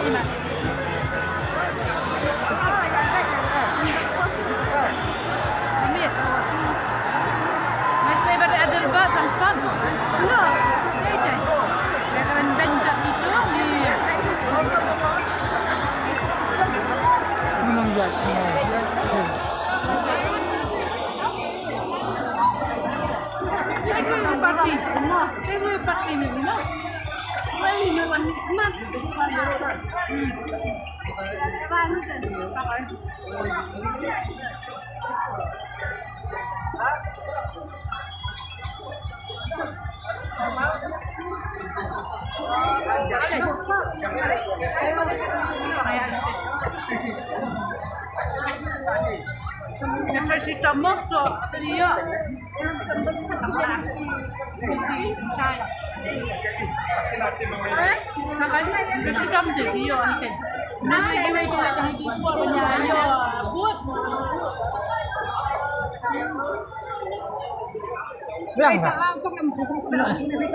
ima. Limit. Masih pada ada lebat sangsad. No. Jai. Dengan benjak itu ni. Memang buat semua. Saya parti. Semua. Saya parti ni, no. Ini naman mat. Necesita mozo, dia. Necesita dia ni. Nasi dia itu yang dibuat penyanyi buat. Sedang tak?